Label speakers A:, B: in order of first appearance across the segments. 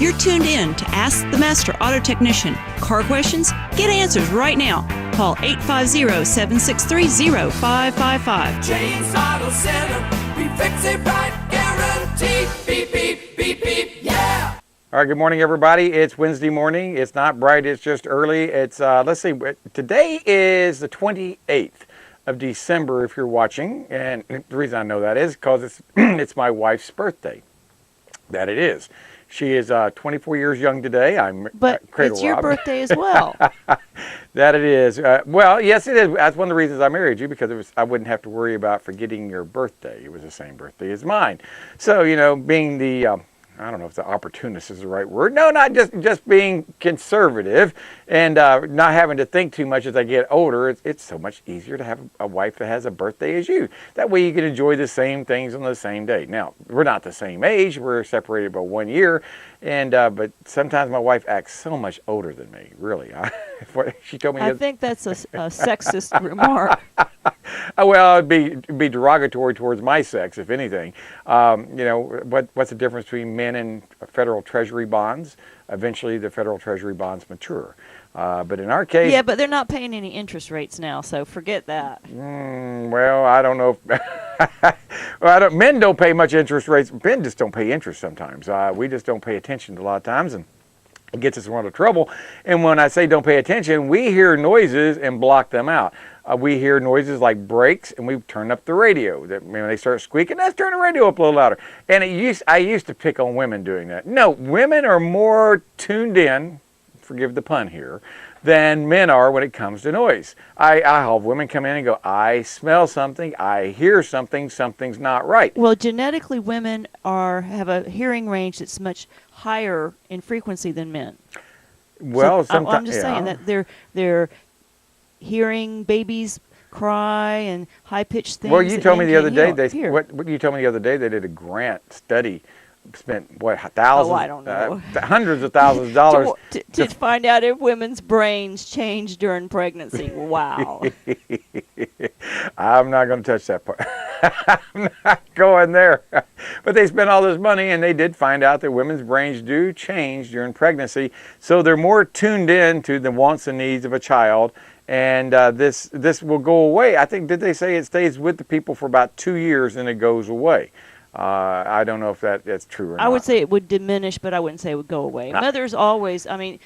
A: You're tuned in to Ask the Master Auto Technician. Car questions? Get answers right now. Call 850-763-0555.
B: James Auto Center, we fix it right, guaranteed. Beep, beep, beep, beep, yeah.
C: All right, good morning, everybody. It's Wednesday morning. It's not bright, it's just early. It's, let's see, today is the 28th of December if you're watching. And the reason I know that is because it's my wife's birthday. That it is. She is 24 years young today.
D: But it's your birthday as well.
C: That it is. Well, yes, it is. That's one of the reasons I married you, because I wouldn't have to worry about forgetting your birthday. It was the same birthday as mine. So, you know, being the, I don't know if the opportunist is the right word. No, not just being conservative and not having to think too much as I get older. It's so much easier to have a wife that has a birthday as you. That way you can enjoy the same things on the same day. Now, we're not the same age. We're separated by 1 year. And but sometimes my wife acts so much older than me, really. She told me.
D: I think that's a sexist remark.
C: Well, it'd be derogatory towards my sex, if anything. You know, what's the difference between men and federal treasury bonds? Eventually, the federal treasury bonds mature. But in our case...
D: Yeah, but they're not paying any interest rates now, so forget that.
C: Well, I don't know. Men don't pay much interest rates. Men just don't pay interest sometimes. We just don't pay attention a lot of times, and it gets us in a lot of trouble. And when I say don't pay attention, we hear noises and block them out. We hear noises like brakes, and we turn up the radio. When they start squeaking, let's turn the radio up a little louder. And I used to pick on women doing that. No, women are more tuned in, forgive the pun here, than men are when it comes to noise. I have women come in and go, I smell something, I hear something, something's not right.
D: Well, genetically, women have a hearing range that's much higher in frequency than men.
C: Well,
D: so I'm just saying that they're hearing babies cry and high-pitched things.
C: Well, you told me the other day
D: what
C: you told me the other day they did a grant study, spent thousands,
D: I don't know,
C: hundreds of thousands of dollars
D: to find out if women's brains change during pregnancy. Wow.
C: I'm not going to touch that part. I'm not going there. But they spent all this money, and they did find out that women's brains do change during pregnancy, so they're more tuned in to the wants and needs of a child. And this will go away. I think, did they say it stays with the people for about 2 years and it goes away? I don't know if that's true or not.
D: I would say it would diminish, but I wouldn't say it would go away. Mothers always, I mean,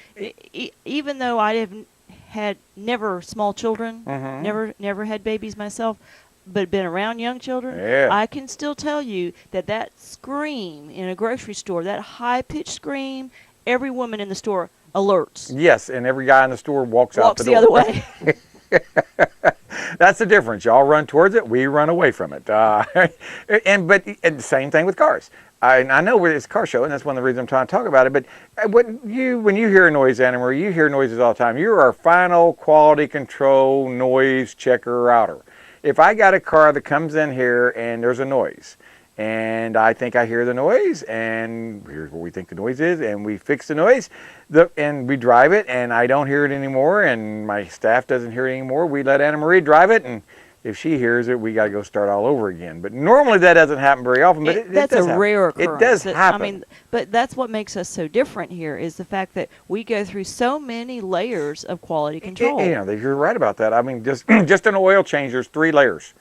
D: even though I haven't had never small children, never had babies myself, but been around young children, I can still tell you that scream in a grocery store, that high-pitched scream, every woman in the store alerts.
C: Yes, and every guy in the store walks out the door.
D: The other way.
C: That's the difference. Y'all run towards it, we run away from it. And the same thing with cars. I know it's a car show, and that's one of the reasons I'm trying to talk about it. But when you hear a noise, Anna Marie, you hear noises all the time. You're our final quality control noise checker router. If I got a car that comes in here and there's a noise, and I think I hear the noise, and here's what we think the noise is, and we fix the noise, and we drive it, and I don't hear it anymore, and my staff doesn't hear it anymore, we let Anna Marie drive it, and if she hears it, we got to go start all over again. But normally that doesn't happen very often, but it
D: that's
C: does
D: a rare occurrence.
C: It does happen.
D: I mean, but that's what makes us so different here, is the fact that we go through so many layers of quality control.
C: Yeah, you're right about that. I mean, just an oil change, there's 3 layers.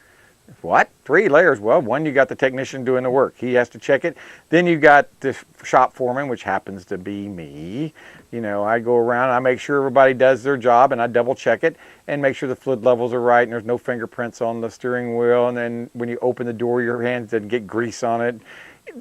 C: What? 3 layers? Well, one, you got the technician doing the work. He has to check it. Then you got the shop foreman, which happens to be me. You know, I go around, I make sure everybody does their job, and I double check it and make sure the fluid levels are right and there's no fingerprints on the steering wheel. And then when you open the door, your hands didn't get grease on it.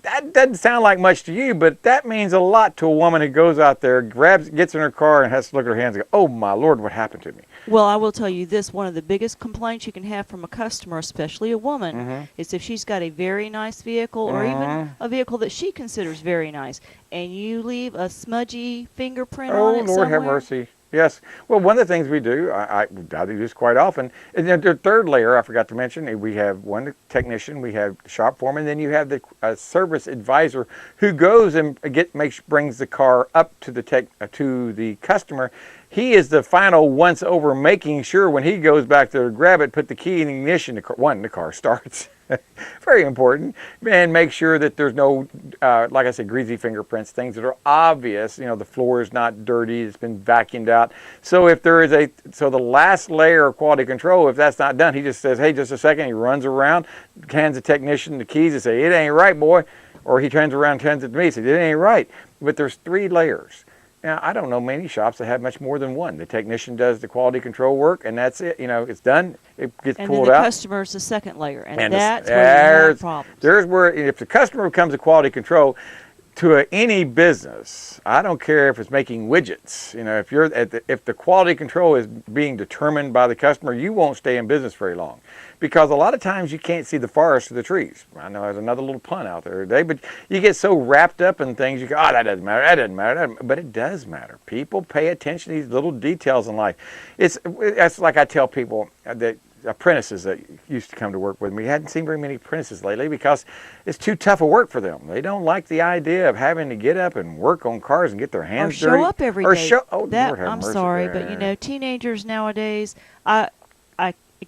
C: That doesn't sound like much to you, but that means a lot to a woman who goes out there, gets in her car, and has to look at her hands and go, oh my Lord, what happened to me?
D: Well, I will tell you this, one of the biggest complaints you can have from a customer, especially a woman, is if she's got a very nice vehicle or even a vehicle that she considers very nice, and you leave a smudgy fingerprint on it somewhere. Oh, Lord have mercy.
C: Yes. Well, one of the things we do, I do this quite often, and then the 3rd layer, I forgot to mention, we have one technician, we have the shop foreman, then you have the service advisor who goes and brings the car up to the customer he is the final once over, making sure when he goes back there to grab it, put the key in the ignition, the car starts. Very important. And make sure that there's no, like I said, greasy fingerprints, things that are obvious. You know, the floor is not dirty, it's been vacuumed out. So if there is so the last layer of quality control, if that's not done, he just says, hey, just a second. He runs around, hands the technician the keys and say, it ain't right, boy. Or he turns around and turns it to me and says, it ain't right. But there's 3 layers. Now, I don't know many shops that have much more than one. The technician does the quality control work, and that's it. You know, it's done. It gets pulled out.
D: And then the customer's the second layer, and that's where you have problems.
C: There's where, if the customer becomes a quality control to any business, I don't care if it's making widgets. You know, if the quality control is being determined by the customer, you won't stay in business very long. Because a lot of times you can't see the forest for the trees. I know there's another little pun out there today, but you get so wrapped up in things, you go, oh, that doesn't matter, that doesn't matter. But it does matter. People pay attention to these little details in life. That's like I tell people that apprentices that used to come to work with me, hadn't seen very many apprentices lately because it's too tough a work for them. They don't like the idea of having to get up and work on cars and get their hands dirty.
D: Or show up every day.
C: Lord have
D: I'm
C: mercy
D: sorry,
C: there.
D: but you know, teenagers nowadays, I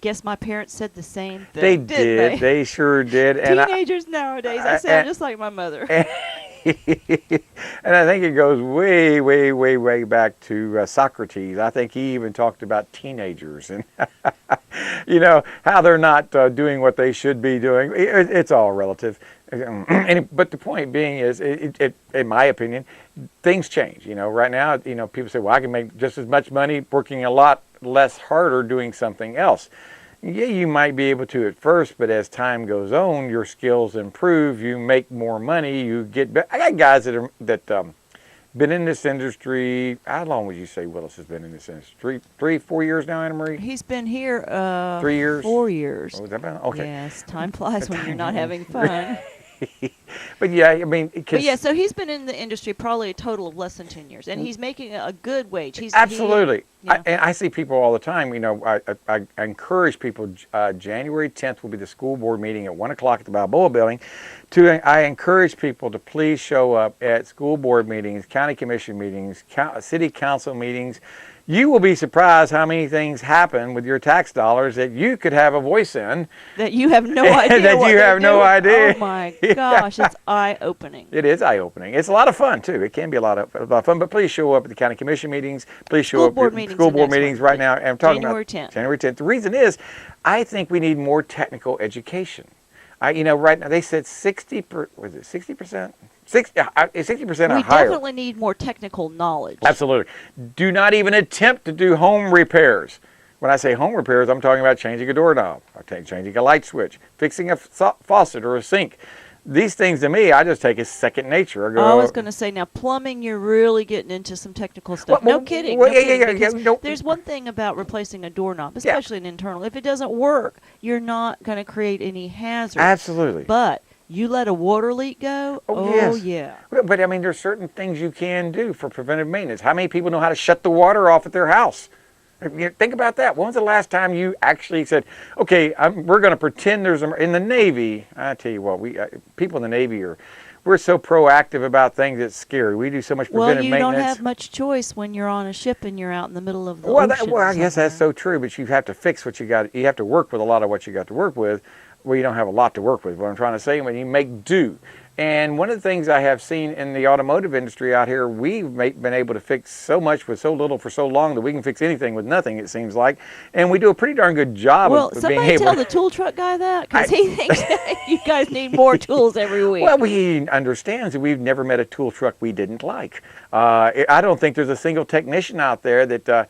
D: guess my parents said the same thing.
C: They did. They sure did.
D: Teenagers nowadays, I sound just like my mother.
C: And I think it goes way, way, way, way back to Socrates. I think he even talked about teenagers and, you know, how they're not doing what they should be doing. It's all relative. But the point being is, in my opinion, things change. You know, right now, you know, people say, well, I can make just as much money working a lot less harder doing something else. Yeah, you might be able to at first, but as time goes on, your skills improve. You make more money. You get better. I got guys that been in this industry. How long would you say Willis has been in this industry? 3-4 years now, Anna Marie?
D: He's been here
C: 3 years.
D: 4 years.
C: Oh, is that about? Okay.
D: Yes, time flies when you're not having fun.
C: But yeah, I mean,
D: so he's been in the industry probably a total of less than 10 years, and he's making a good wage.
C: Absolutely.
D: Yeah.
C: And I see people all the time. You know, I encourage people. January 10th will be the school board meeting at 1 o'clock at the Balboa Building. I encourage people to please show up at school board meetings, county commission meetings, city council meetings. You will be surprised how many things happen with your tax dollars that you could have a voice in.
D: That you have no idea.
C: That you have no idea.
D: Oh my gosh, it's eye-opening.
C: It is eye-opening. It's a lot of fun too. It can be a lot of fun. But please show up at the county commission meetings. Please show up at school board meetings right now. And I'm talking
D: January
C: about
D: 10th.
C: January 10th. The reason is, I think we need more technical education. You know, right now they said 60%. 60% or
D: We
C: higher.
D: definitely need more technical knowledge.
C: Absolutely. Do not even attempt to do home repairs. When I say home repairs, I'm talking about changing a doorknob, changing a light switch, fixing a faucet or a sink. These things to me, I just take as second nature.
D: I was going to say, now plumbing, you're really getting into some technical stuff. No kidding. There's one thing about replacing a doorknob, especially an internal. If it doesn't work, you're not going to create any hazards.
C: Absolutely.
D: But you let a water leak go,
C: yes.
D: Yeah.
C: But I mean, there's certain things you can do for preventive maintenance. How many people know how to shut the water off at their house? Think about that. When was the last time you actually said, okay, we're going to pretend there's in the Navy? I tell you what, people in the Navy we're so proactive about things, it's scary. We do so much preventive maintenance.
D: Well, you don't have much choice when you're on a ship and you're out in the middle of the ocean.
C: Well, I guess that's so true, but you have to fix what you got. You have to work with a lot of what you got to work with. Well, you don't have a lot to work with. What I'm trying to say, when you make do. And one of the things I have seen in the automotive industry out here, we've been able to fix so much with so little for so long that we can fix anything with nothing, it seems like. And we do a pretty darn good job of being able to... Well,
D: somebody tell the tool truck guy that, because he thinks you guys need more tools every week.
C: Well, he understands that we've never met a tool truck we didn't like. I don't think there's a single technician out there that...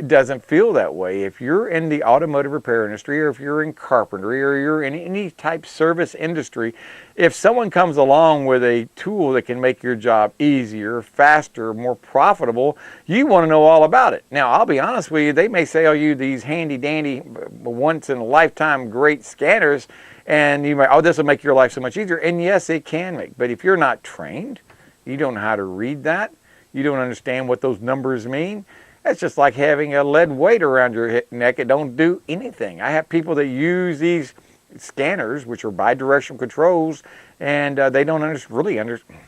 C: doesn't feel that way. If you're in the automotive repair industry, or if you're in carpentry, or you're in any type service industry, if someone comes along with a tool that can make your job easier, faster, more profitable, you want to know all about it. Now, I'll be honest with you, they may sell you these handy dandy, once in a lifetime great scanners, and you might, this will make your life so much easier. And yes, it can make, but if you're not trained, you don't know how to read that, you don't understand what those numbers mean, that's just like having a lead weight around your neck. It don't do anything. I have people that use these scanners, which are bidirectional controls, and they don't really understand.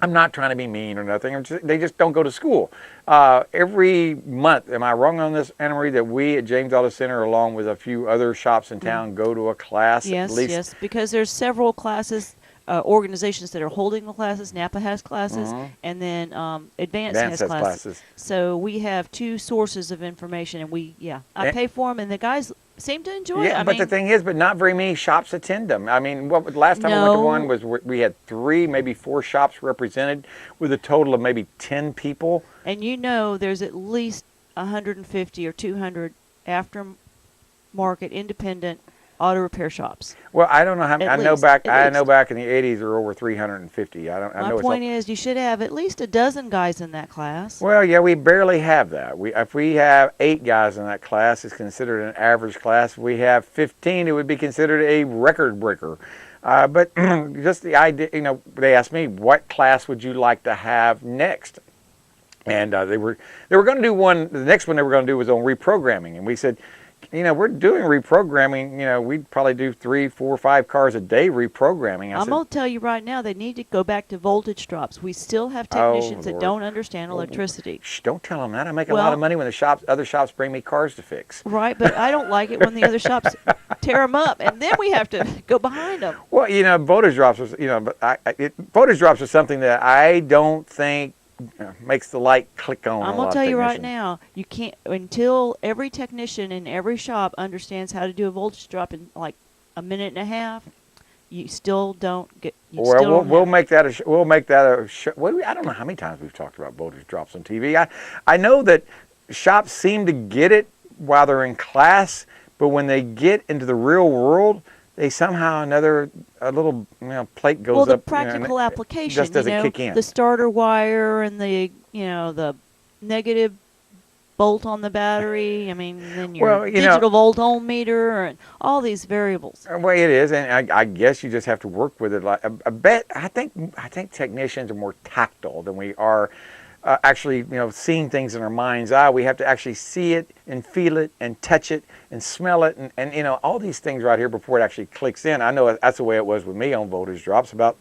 C: I'm not trying to be mean or nothing. They just don't go to school. Every month, am I wrong on this, Anna Marie, that we at James Auto Center, along with a few other shops in town, go to a class
D: Yes,
C: at least?
D: yes, because there's several classes, organizations that are holding the classes. Napa has classes, and then Advance has classes. So we have two sources of information, and I pay for them, and the guys seem to enjoy it.
C: Yeah, but the thing is, not very many shops attend them. I mean, last time I went to one was we had 3, maybe 4 shops represented with a total of maybe 10 people.
D: And there's at least 150 or 200 aftermarket independent auto repair shops.
C: Well, I don't know how many. I know back in the 80s there were over 350.
D: My point is, you should have at least a dozen guys in that class.
C: Well, yeah, we barely have that. If we have 8 guys in that class, it's considered an average class. If we have 15, it would be considered a record breaker. But just the idea, they asked me, what class would you like to have next? And they were going to do one. The next one they were going to do was on reprogramming, and we said, we're doing reprogramming. We'd probably do 3, 4, 5 cars a day reprogramming.
D: I'm going to tell you right now, they need to go back to voltage drops. We still have technicians that don't understand electricity.
C: Shh, don't tell them that. I make a lot of money when other shops bring me cars to fix.
D: Right, but I don't like it when the other shops tear them up, and then we have to go behind them.
C: Well, voltage drops voltage drops are something that I don't think makes the light click on.
D: I'm gonna tell you right now, you can't until every technician in every shop understands how to do a voltage drop in like a minute and a half. You still don't get.
C: We'll make that a show. Well, I don't know how many times we've talked about voltage drops on TV. I know that shops seem to get it while they're in class, but when they get into the real world, they somehow a little plate goes up.
D: Well, the practical application
C: just doesn't kick in.
D: The starter wire and the negative bolt on the battery. I mean, then your digital volt ohm meter and all these variables.
C: Well, it is, and I guess you just have to work with it. I think technicians are more tactile than we are. Actually, seeing things in our mind's eye. We have to actually see it and feel it and touch it and smell it and all these things right here before it actually clicks in. I know that's the way it was with me on voltage drops. About,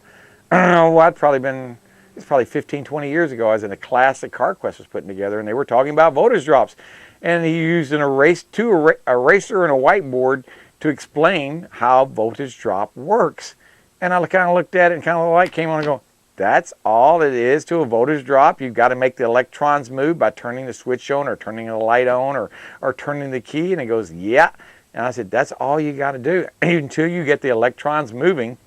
C: it's probably 15, 20 years ago. I was in a class that CarQuest was putting together, and they were talking about voltage drops. And he used an eraser and a whiteboard to explain how voltage drop works. And I kind of looked at it, and kind of the light came on and go, that's all it is to a voltage drop. You've got to make the electrons move by turning the switch on or turning the light on or turning the key. And it goes, yeah. And I said, that's all you got to do. Until you get the electrons moving,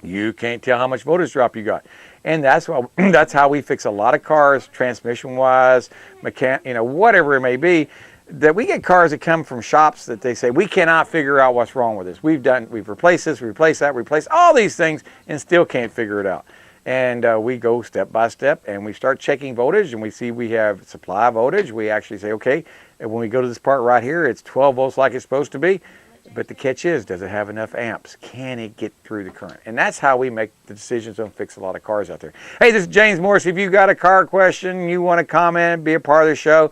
C: you can't tell how much voltage drop you got. And that's how we fix a lot of cars, transmission-wise, whatever it may be. That we get cars that come from shops that they say, we cannot figure out what's wrong with this. We've replaced this, replaced that, replaced all these things, and still can't figure it out. And we go step by step, and we start checking voltage, and we see we have supply voltage. We actually say, okay, and when we go to this part right here, it's 12 volts like it's supposed to be. But the catch is, does it have enough amps? Can it get through the current? And that's how we make the decisions on fix a lot of cars out there. Hey, this is James Morris. If you've got a car question, you want to comment, be a part of the show,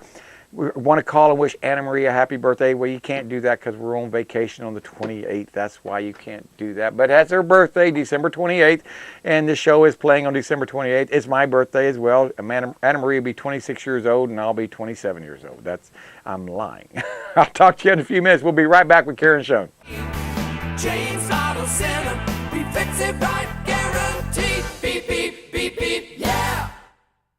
C: we want to call and wish Anna Marie a happy birthday. Well, you can't do that because we're on vacation on the 28th. That's why you can't do that. But that's her birthday, December 28th, and this show is playing on December 28th. It's my birthday as well. Anna Marie will be 26 years old, and I'll be 27 years old. I'm lying. I'll talk to you in a few minutes. We'll be right back with Karen Schoen.
B: James Auto Center, we fix it right.